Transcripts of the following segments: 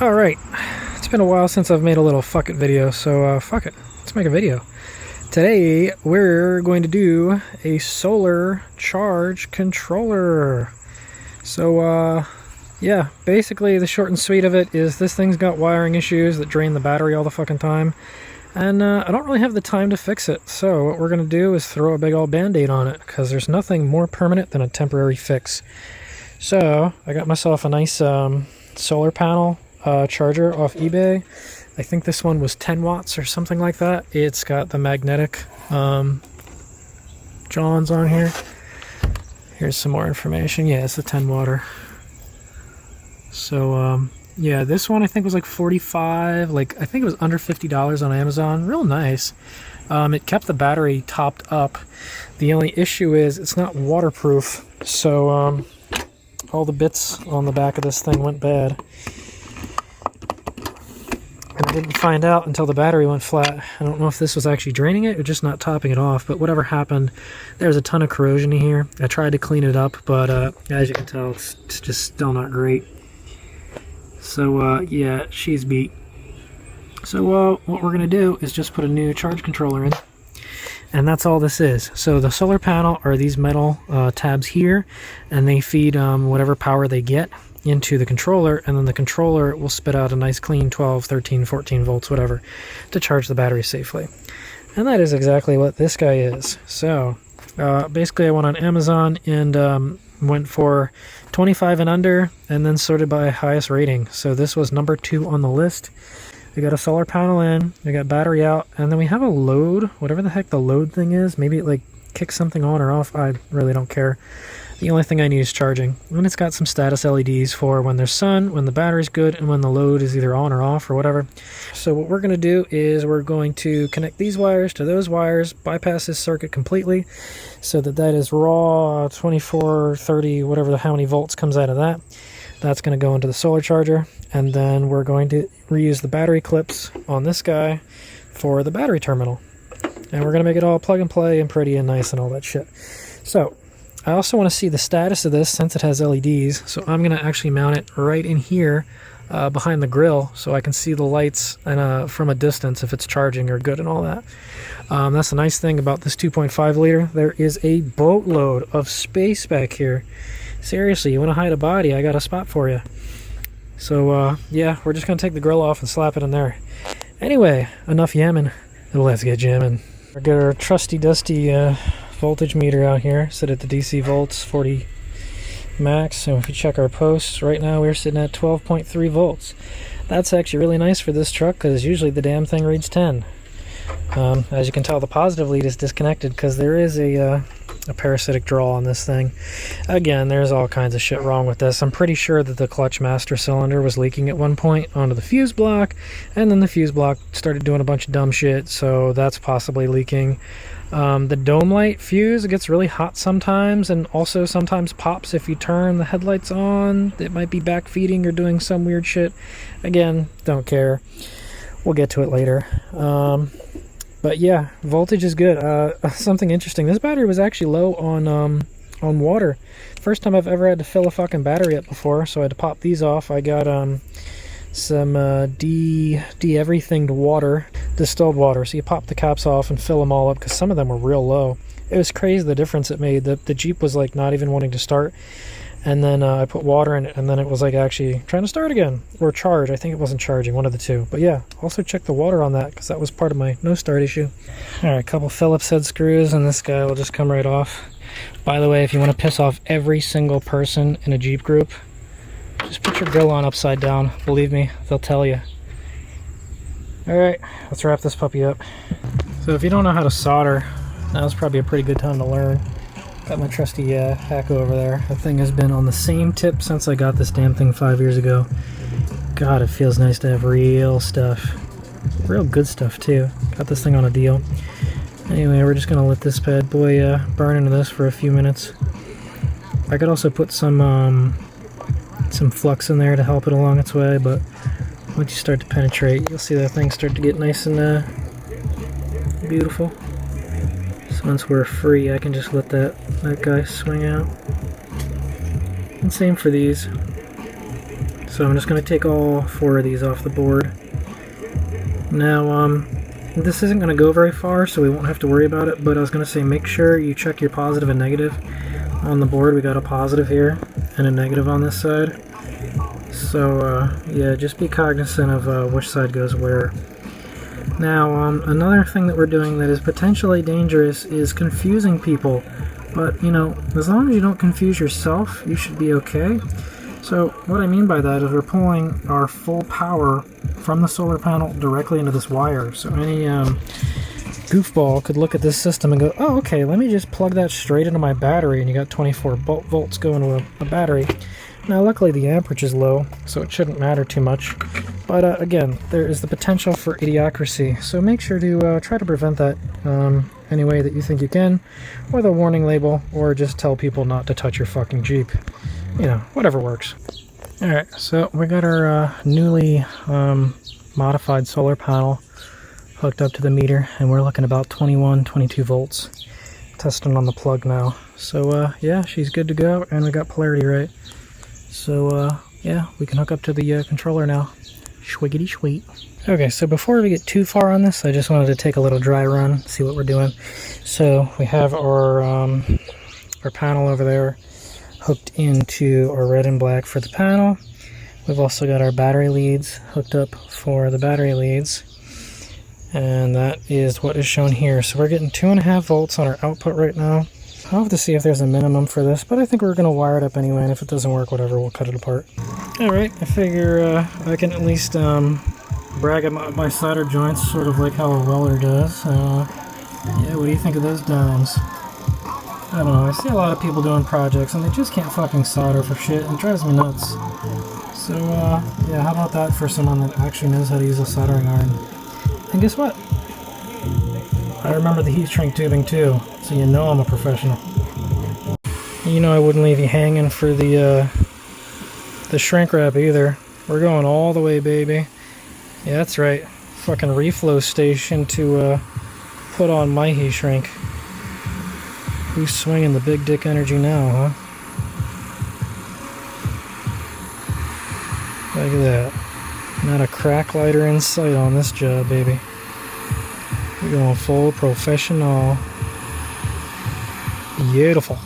Alright, it's been a while since I've made a little fuck it video, so fuck it, let's make a video. Today we're going to do a solar charge controller. So yeah, basically the short and sweet of it is this thing's got wiring issues that drain the battery all the fucking time. And I don't really have the time to fix it, so what we're going to do is throw a big old band-aid on it, because there's nothing more permanent than a temporary fix. So I got myself a nice solar panel charger off eBay. I think this one was 10 watts or something like that. It's got the magnetic Johns on here. Here's some more information. Yeah, it's a 10 watter. So yeah, this one I think was like 45, like I think it was under $50 on Amazon. Real nice. It kept the battery topped up. The only issue is it's not waterproof, so all the bits on the back of this thing went bad. And I didn't find out until the battery went flat. I don't know if this was actually draining it or just not topping it off, but whatever happened, there's a ton of corrosion in here. I tried to clean it up, but as you can tell, it's just still not great. So yeah, she's beat. So what we're going to do is just put a new charge controller in. And that's all this is. So the solar panel are these metal tabs here, and they feed whatever power they get into the controller, and then the controller will spit out a nice clean 12, 13, 14 volts, whatever, to charge the battery safely. And that is exactly what this guy is. So basically I went on Amazon and went for 25 and under, and then sorted by highest rating. So this was number 2 on the list. We got a solar panel in, we got battery out, and then we have a load, whatever the heck the load thing is. Maybe it like kicks something on or off, I really don't care. The only thing I need is charging. And it's got some status LEDs for when there's sun, when the battery's good, and when the load is either on or off or whatever. So what we're going to do is we're going to connect these wires to those wires, bypass this circuit completely, so that is raw 24, 30, whatever, how many volts comes out of that. That's going to go into the solar charger, and then we're going to reuse the battery clips on this guy for the battery terminal. And we're going to make it all plug and play and pretty and nice and all that shit. So I also want to see the status of this since it has LEDs, so I'm going to actually mount it right in here behind the grill so I can see the lights and from a distance if it's charging or good and all that. That's the nice thing about this 2.5 liter. There is a boatload of space back here. Seriously, you want to hide a body, I got a spot for you. So yeah, we're just going to take the grill off and slap it in there. Anyway, enough yamming. Let's get jamming. We've got our trusty dusty voltage meter out here, set at the DC volts 40 max. So if you check our posts right now, we're sitting at 12.3 volts. That's actually really nice for this truck, because usually the damn thing reads 10. As you can tell, the positive lead is disconnected because there is a parasitic draw on this thing. Again, there's all kinds of shit wrong with this. I'm pretty sure that the clutch master cylinder was leaking at one point onto the fuse block, and then the fuse block started doing a bunch of dumb shit, so that's possibly leaking. The dome light fuse, it gets really hot sometimes, and also sometimes pops if you turn the headlights on. It might be backfeeding or doing some weird shit. Again, don't care. We'll get to it later. But yeah, voltage is good. Something interesting, this battery was actually low on water. First time I've ever had to fill a fucking battery up before, so I had to pop these off. I got some de-everythinged water, distilled water, so you pop the caps off and fill them all up, because some of them were real low. It was crazy the difference it made. The Jeep was like not even wanting to start, and then I put water in it, and then it was like actually trying to start again, or charge. I think it wasn't charging, one of the two. But yeah, also check the water on that, because that was part of my no start issue. Alright, a couple Phillips head screws, and this guy will just come right off. By the way, if you want to piss off every single person in a Jeep group, just put your grill on upside down. Believe me, they'll tell you. Alright, let's wrap this puppy up. So if you don't know how to solder, now's probably a pretty good time to learn. Got my trusty hack over there. That thing has been on the same tip since I got this damn thing 5 years ago. God, it feels nice to have real stuff. Real good stuff too. Got this thing on a deal. Anyway, we're just going to let this bad boy burn into this for a few minutes. I could also put some flux in there to help it along its way, but once you start to penetrate, you'll see that thing start to get nice and beautiful. So once we're free, I can just let that guy swing out. And same for these. So I'm just going to take all 4 of these off the board. Now, this isn't going to go very far, so we won't have to worry about it, but I was going to say make sure you check your positive and negative on the board. We got a positive here and a negative on this side. So, yeah, just be cognizant of which side goes where. Now, another thing that we're doing that is potentially dangerous is confusing people. But, you know, as long as you don't confuse yourself, you should be okay. So, what I mean by that is we're pulling our full power from the solar panel directly into this wire. So any goofball could look at this system and go, oh, okay, let me just plug that straight into my battery, and you got 24 volts going to a battery. Now, luckily the amperage is low, so it shouldn't matter too much. But again, there is the potential for idiocracy, so make sure to try to prevent that any way that you think you can, with a warning label, or just tell people not to touch your fucking Jeep. You know, whatever works. Alright, so we got our newly modified solar panel hooked up to the meter, and we're looking about 21, 22 volts. Testing on the plug now. So yeah, she's good to go, and we got polarity right. So, yeah, we can hook up to the controller now. Schwiggity schweet. Okay, so before we get too far on this, I just wanted to take a little dry run, see what we're doing. So, we have our panel over there hooked into our red and black for the panel. We've also got our battery leads hooked up for the battery leads. And that is what is shown here. So, we're getting 2.5 volts on our output right now. I'll have to see if there's a minimum for this, but I think we're going to wire it up anyway, and if it doesn't work, whatever, we'll cut it apart. Alright, I figure I can at least brag about my solder joints, sort of like how a welder does. Yeah, what do you think of those dimes? I don't know, I see a lot of people doing projects, and they just can't fucking solder for shit, and it drives me nuts. So, yeah, how about that for someone that actually knows how to use a soldering iron? And guess what? I remember the heat shrink tubing too, so you know I'm a professional. You know I wouldn't leave you hanging for the shrink wrap either. We're going all the way, baby. Yeah, that's right. Fucking reflow station to put on my heat shrink. Who's swinging the big dick energy now, huh? Look at that. Not a crack lighter in sight on this job, baby. We're going full professional. Beautiful.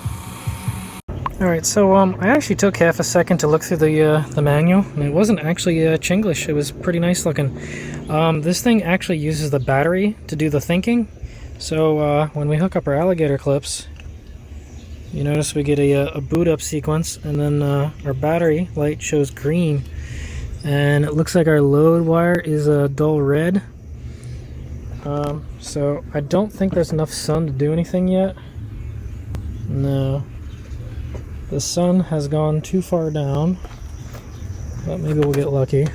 Alright, so I actually took half a second to look through the manual, and it wasn't actually Chinglish. It was pretty nice looking. This thing actually uses the battery to do the thinking. So when we hook up our alligator clips, you notice we get a boot up sequence, and then our battery light shows green. And it looks like our load wire is a dull red. So I don't think there's enough sun to do anything yet. No. The sun has gone too far down, but maybe we'll get lucky.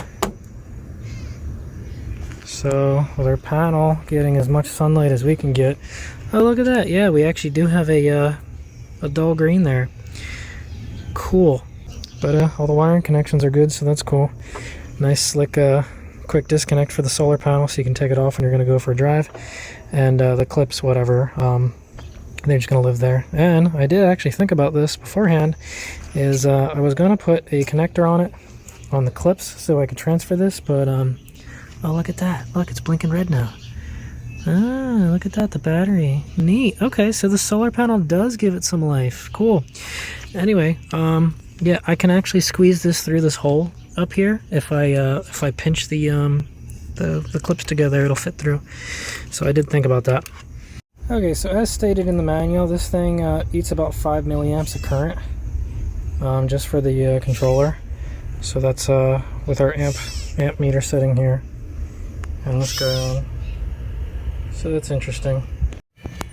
So with our panel getting as much sunlight as we can get. Oh, look at that. Yeah, we actually do have a dull green there. Cool. But all the wiring connections are good, so that's cool. Nice slick quick disconnect for the solar panel, so you can take it off when you're going to go for a drive. And the clips, whatever, they're just going to live there. And I did actually think about this beforehand, is I was going to put a connector on it, on the clips, so I could transfer this, but oh, look at that. Look, it's blinking red now. Ah, look at that, the battery. Neat. Okay, so the solar panel does give it some life. Cool. Anyway, yeah, I can actually squeeze this through this hole up here. If I pinch the clips together, it'll fit through. So I did think about that. Okay, so as stated in the manual, this thing eats about 5 milliamps of current, just for the controller. So that's with our amp meter setting here, and this guy on. So that's interesting.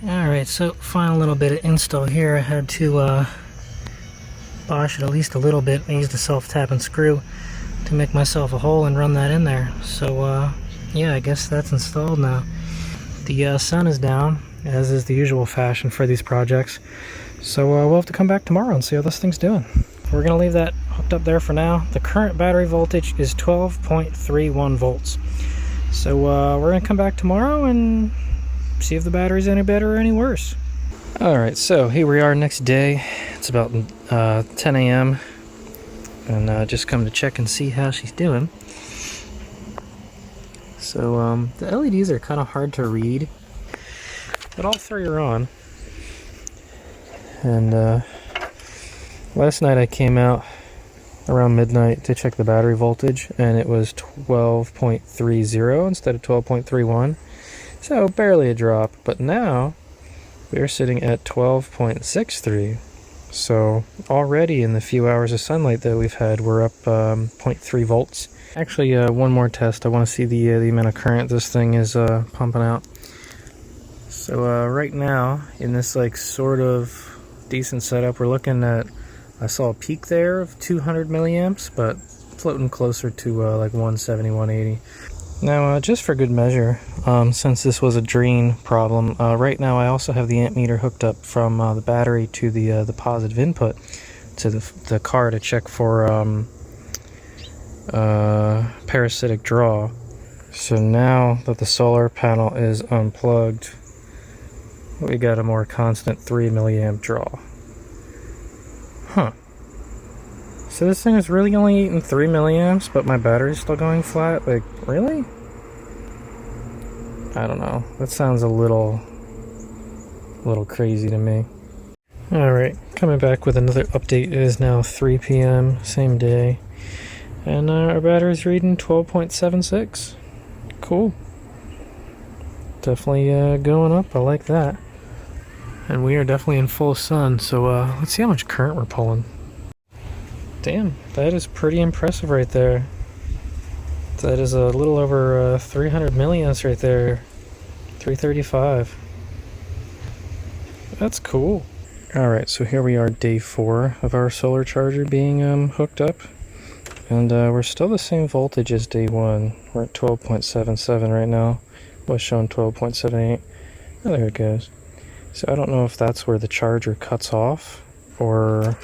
Alright, so final little bit of install here. I had to bosh it at least a little bit. I used a self-tapping screw to make myself a hole and run that in there. So yeah, I guess that's installed now. The sun is down, as is the usual fashion for these projects. So we'll have to come back tomorrow and see how this thing's doing. We're going to leave that hooked up there for now. The current battery voltage is 12.31 volts. So we're going to come back tomorrow and see if the battery's any better or any worse. Alright, so here we are next day. It's about 10 a.m. and just come to check and see how she's doing. So the LEDs are kind of hard to read, but all three are on. And last night I came out around midnight to check the battery voltage, and it was 12.30 instead of 12.31, so barely a drop. But now we are sitting at 12.63, so already in the few hours of sunlight that we've had, we're up 0.3 volts. Actually, one more test. I want to see the amount of current this thing is pumping out. So right now, in this like sort of decent setup, we're looking at, I saw a peak there of 200 milliamps, but floating closer to like 170, 180. Now, just for good measure, since this was a drain problem, right now I also have the amp meter hooked up from the battery to the positive input to the car to check for parasitic draw. So now that the solar panel is unplugged, we got a more constant 3 milliamp draw. Huh. So this thing is really only eating 3 milliamps, but my battery's still going flat? Like, really? I don't know. That sounds a little crazy to me. Alright, coming back with another update. It is now 3 p.m., same day. And our battery's reading 12.76. Cool. Definitely going up. I like that. And we are definitely in full sun, so let's see how much current we're pulling. Damn, that is pretty impressive right there. That is a little over 300 milliamps right there. 335. That's cool. Alright, so here we are, day 4 of our solar charger being hooked up. And we're still the same voltage as day 1. We're at 12.77 right now. Was showing 12.78. Oh, there it goes. So I don't know if that's where the charger cuts off or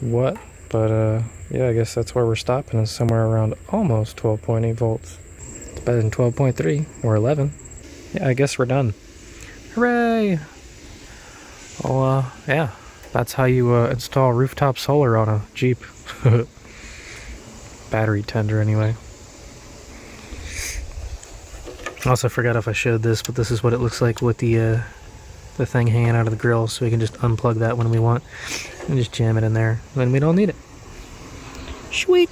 what, but yeah, I guess that's where we're stopping, is somewhere around almost 12.8 volts. It's better than 12.3 or 11. Yeah, I guess we're done. Hooray! Well, yeah, that's how you install rooftop solar on a Jeep. Battery tender, anyway. Also forgot if I showed this, but this is what it looks like with the thing hanging out of the grill, so we can just unplug that when we want and just jam it in there when we don't need it. Sweet!